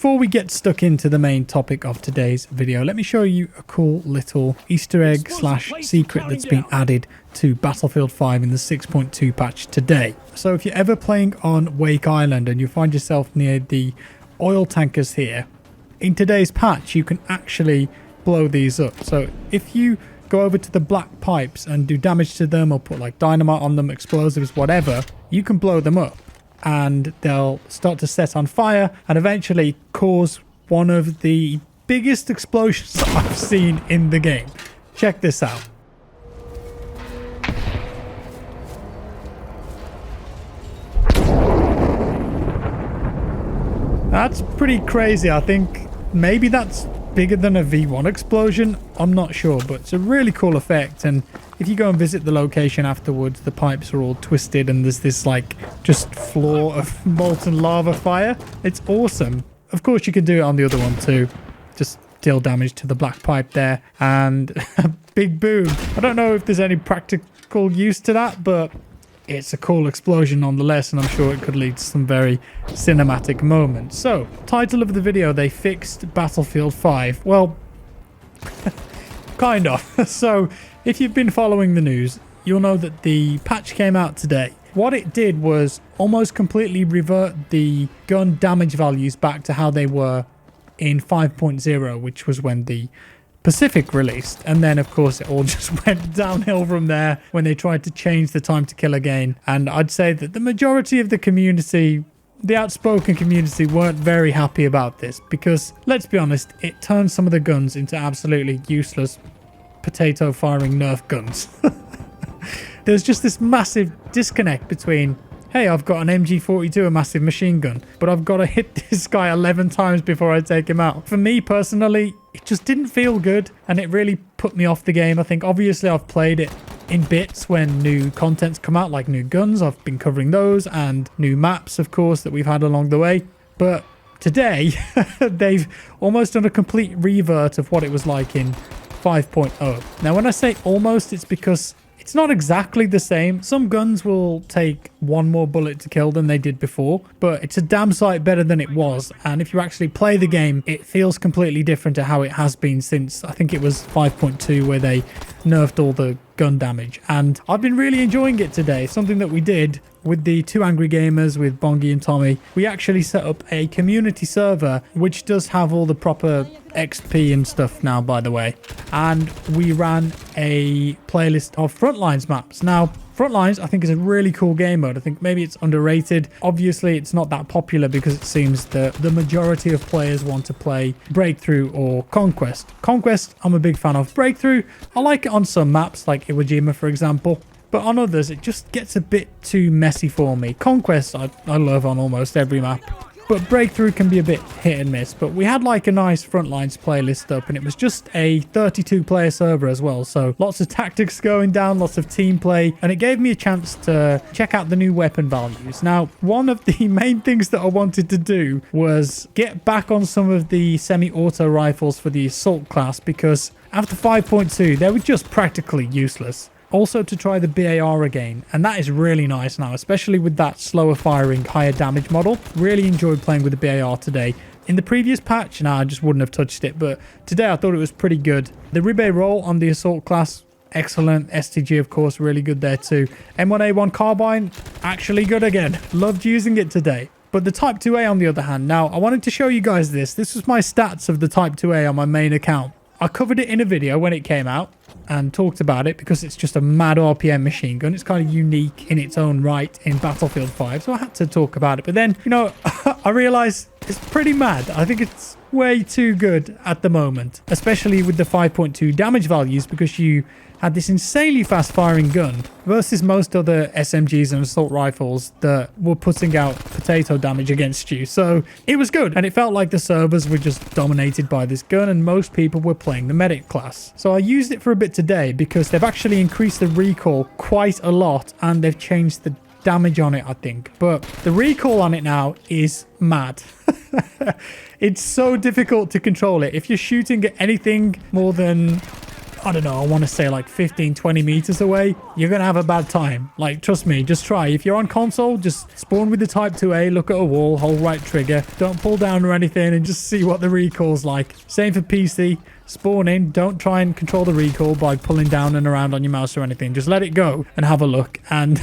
before we get stuck into the main topic of today's video, let me show you a cool little Easter egg slash secret that's been added to Battlefield 5 in the 6.2 patch today. So if you're ever playing on Wake Island and you find yourself near the oil tankers here, in today's patch you can actually blow these up. So if you go over to the black pipes and do damage to them or put like dynamite on them, explosives, whatever, you can blow them up and they'll start to set on fire and eventually cause one of the biggest explosions I've seen in the game. Check this out. That's pretty crazy. I think maybe that's bigger than a V1 explosion. I'm not sure, but it's a really cool effect. And if you go and visit the location afterwards, the pipes are all twisted and there's this like just floor of molten lava fire. It's awesome. Of course, you can do it on the other one too. Just deal damage to the black pipe there and big boom. I don't know if there's any practical use to that, but it's a cool explosion nonetheless, and I'm sure it could lead to some very cinematic moments. So, title of the video, they fixed Battlefield 5. Well, kind of. So, if you've been following the news, you'll know that the patch came out today. What it did was almost completely revert the gun damage values back to how they were in 5.0, which was when the Pacific released, and then of course it all just went downhill from there when they tried to change the time to kill again. And I'd say that the majority of the community, the outspoken community, weren't very happy about this because, let's be honest, it turned some of the guns into absolutely useless potato firing Nerf guns. There's just this massive disconnect between, hey, I've got an MG42, a massive machine gun, but I've got to hit this guy 11 times before I take him out. For me personally, it just didn't feel good and it really put me off the game. I think obviously I've played it in bits when new content's come out, like new guns. I've been covering those and new maps, of course, that we've had along the way. But today, they've almost done a complete revert of what it was like in 5.0. Now, when I say almost, it's because it's not exactly the same. Some guns will take one more bullet to kill than they did before, but it's a damn sight better than it was. And if you actually play the game, it feels completely different to how it has been since, I think it was 5.2, where they nerfed all the gun damage. And I've been really enjoying it today. Something that we did with the two angry gamers, with Bongi and Tommy, we actually set up a community server, which does have all the proper XP and stuff now, by the way. And we ran a playlist of Frontlines maps. Now, Frontlines, I think, is a really cool game mode. I think maybe it's underrated. Obviously, it's not that popular because it seems that the majority of players want to play Breakthrough or Conquest. Conquest, I'm a big fan of. Breakthrough, I like it on some maps, like Iwo Jima, for example. But on others, it just gets a bit too messy for me. Conquest, I love on almost every map. But Breakthrough can be a bit hit and miss. But we had like a nice Frontlines playlist up, and it was just a 32-player server as well. So lots of tactics going down, lots of team play, and it gave me a chance to check out the new weapon values. Now, one of the main things that I wanted to do was get back on some of the semi-auto rifles for the assault class, because after 5.2, they were just practically useless. Also to try the BAR again, and that is really nice now, especially with that slower firing, higher damage model. Really enjoyed playing with the BAR today. In the previous patch, I just wouldn't have touched it, but today I thought it was pretty good. The Ribe roll on the assault class, excellent. STG, of course, really good there too. M1A1 carbine, actually good again. Loved using it today. But the Type 2A on the other hand, now I wanted to show you guys this. This was my stats of the Type 2A on my main account. I covered it in a video when it came out and talked about it because it's just a mad RPM machine gun. It's kind of unique in its own right in Battlefield 5, so I had to talk about it. But then, you know, I realized it's pretty mad. I think it's way too good at the moment, especially with the 5.2 damage values, because you had this insanely fast firing gun versus most other SMGs and assault rifles that were putting out potato damage against you. So it was good, and it felt like the servers were just dominated by this gun and most people were playing the medic class. So I used it for a bit today because they've actually increased the recoil quite a lot and they've changed the damage on it, I think. But the recoil on it now is mad. It's so difficult to control it. If you're shooting at anything more than I don't know, I want to say like 15, 20 meters away, you're going to have a bad time. Like, trust me, just try. If you're on console, just spawn with the Type 2A, look at a wall, hold right trigger, don't pull down or anything, and just see what the recoil's like. Same for PC. Spawn in, don't try and control the recoil by pulling down and around on your mouse or anything. Just let it go and have a look. And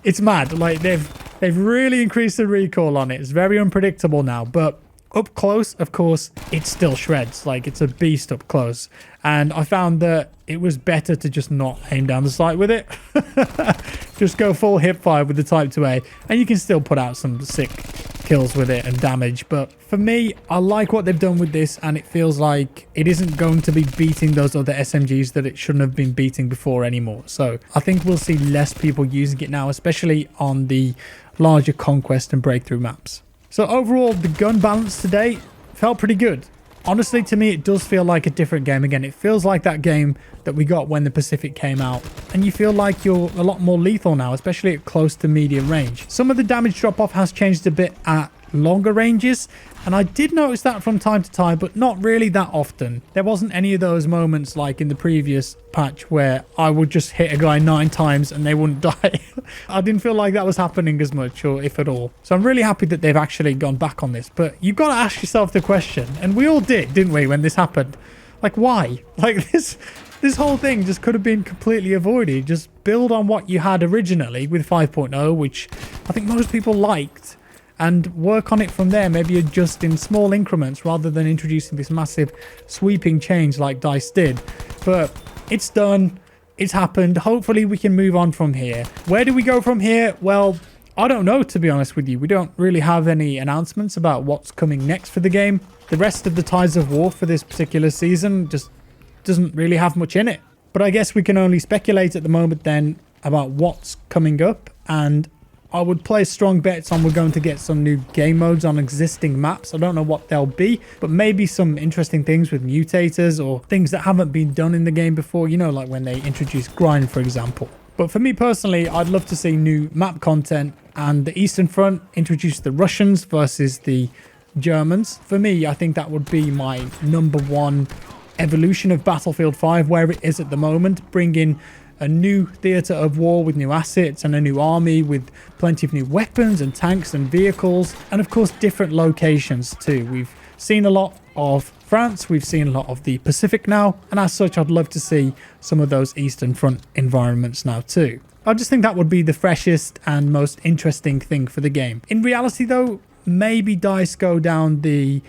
it's mad. Like, they've really increased the recoil on it. It's very unpredictable now, but up close, of course, it still shreds. Like, it's a beast up close. And I found that it was better to just not aim down the sight with it. Just go full hip fire with the Type 2A, and you can still put out some sick kills with it and damage. But for me, I like what they've done with this, and it feels like it isn't going to be beating those other SMGs that it shouldn't have been beating before anymore. So I think we'll see less people using it now, especially on the larger conquest and breakthrough maps. So overall, the gun balance today felt pretty good. Honestly, to me, it does feel like a different game again. It feels like that game that we got when the Pacific came out. And you feel like you're a lot more lethal now, especially at close to medium range. Some of the damage drop-off has changed a bit at longer ranges, and I did notice that from time to time, but not really that often. There wasn't any of those moments like in the previous patch where I would just hit a guy 9 times and they wouldn't die. I didn't feel like that was happening as much, or if at all. So I'm really happy that they've actually gone back on this, but you've got to ask yourself the question, and we all did, didn't we, when this happened? Like, why? Like, this whole thing just could have been completely avoided. Just build on what you had originally with 5.0, which I think most people liked, and work on it from there, maybe adjust in small increments rather than introducing this massive sweeping change like DICE did. But it's done. It's happened. Hopefully we can move on from here. Where do we go from here? Well, I don't know, to be honest with you. We don't really have any announcements about what's coming next for the game. The rest of the Tides of War for this particular season just doesn't really have much in it. But I guess we can only speculate at the moment then about what's coming up, and I would place strong bets on we're going to get some new game modes on existing maps. I don't know what they'll be, but maybe some interesting things with mutators or things that haven't been done in the game before, you know, like when they introduced grind, for example. But for me personally, I'd love to see new map content, and the Eastern Front introduce the Russians versus the Germans. For me, I think that would be my #1 evolution of Battlefield 5, where it is at the moment. Bring in a new theatre of war with new assets and a new army with plenty of new weapons and tanks and vehicles, and of course different locations too. We've seen a lot of France, we've seen a lot of the Pacific now, and as such I'd love to see some of those Eastern Front environments now too. I just think that would be the freshest and most interesting thing for the game. In reality though, maybe DICE go down the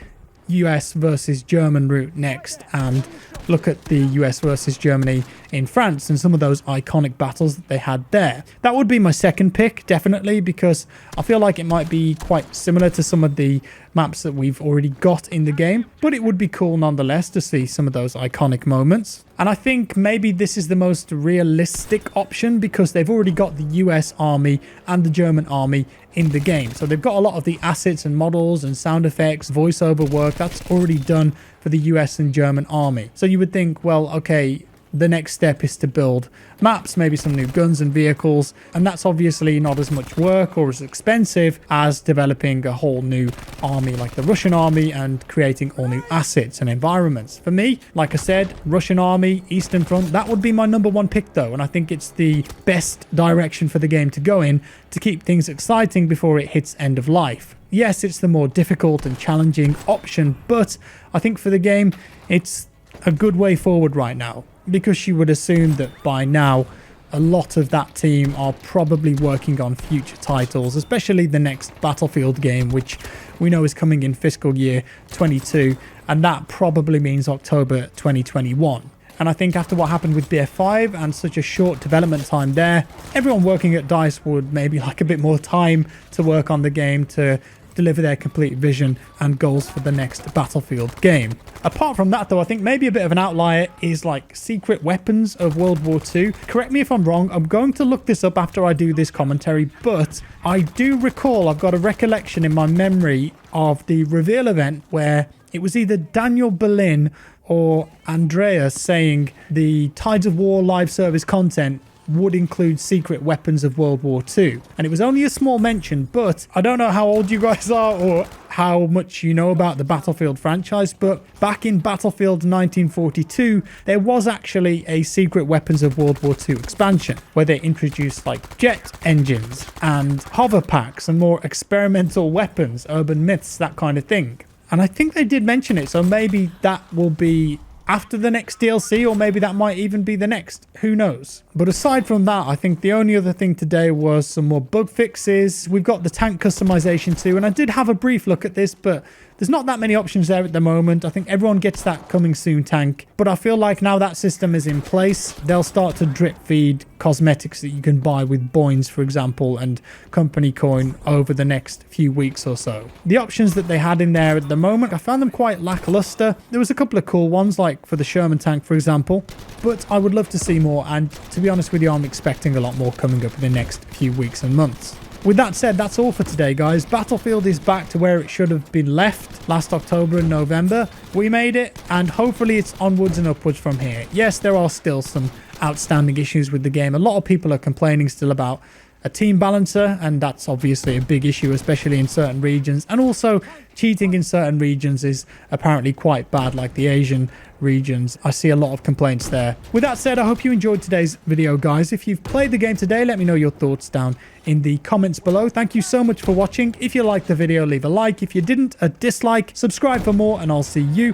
US versus German route next and look at the US versus Germany in France and some of those iconic battles that they had there. That would be my second pick, definitely, because I feel like it might be quite similar to some of the maps that we've already got in the game, but it would be cool nonetheless to see some of those iconic moments. And I think maybe this is the most realistic option because they've already got the US army and the German army in the game. So they've got a lot of the assets and models and sound effects, voiceover work, that's already done for the US and German army. So you would think, well, okay, the next step is to build maps, maybe some new guns and vehicles, and that's obviously not as much work or as expensive as developing a whole new army like the Russian army and creating all new assets and environments. For me, like I said, Russian army, Eastern Front, that would be my #1 pick though, and I think it's the best direction for the game to go in to keep things exciting before it hits end of life. Yes, it's the more difficult and challenging option, but I think for the game, it's a good way forward right now, because you would assume that by now a lot of that team are probably working on future titles, especially the next Battlefield game, which we know is coming in fiscal year 22, and that probably means October 2021. And I think after what happened with BF5 and such a short development time there, everyone working at DICE would maybe like a bit more time to work on the game to deliver their complete vision and goals for the next Battlefield game. Apart from that though, I think maybe a bit of an outlier is like secret weapons of World War II. Correct me if I'm wrong, I'm going to look this up after I do this commentary, but I do recall, I've got a recollection in my memory of the reveal event where it was either Daniel Berlin or Andreas saying the Tides of War live service content would include secret weapons of World War II. And it was only a small mention, but I don't know how old you guys are or how much you know about the Battlefield franchise, but back in Battlefield 1942, there was actually a Secret Weapons of World War II expansion where they introduced like jet engines and hover packs and more experimental weapons, urban myths, that kind of thing. And I think they did mention it, so maybe that will be after the next DLC, or maybe that might even be the next. Who knows? But aside from that, I think the only other thing today was some more bug fixes. We've got the tank customization too, and I did have a brief look at this, but there's not that many options there at the moment. I think everyone gets that coming soon tank, but I feel like now that system is in place, they'll start to drip feed cosmetics that you can buy with Boins, for example, and company coin over the next few weeks or so. The options that they had in there at the moment, I found them quite lackluster. There was a couple of cool ones, like for the Sherman tank, for example, but I would love to see more, and to be honest with you, I'm expecting a lot more coming up in the next few weeks and months. With that said, that's all for today, guys. Battlefield is back to where it should have been left last October and November. We made it, and hopefully it's onwards and upwards from here. Yes, there are still some outstanding issues with the game. A lot of people are complaining still about a team balancer, and that's obviously a big issue, especially in certain regions. And also, cheating in certain regions is apparently quite bad, like the Asian regions. I see a lot of complaints there. With that said, I hope you enjoyed today's video, guys. If you've played the game today, let me know your thoughts down in the comments below. Thank you so much for watching. If you liked the video, leave a like. If you didn't, a dislike. Subscribe for more, and I'll see you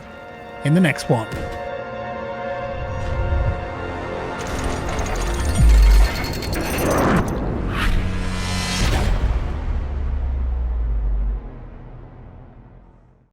in the next one.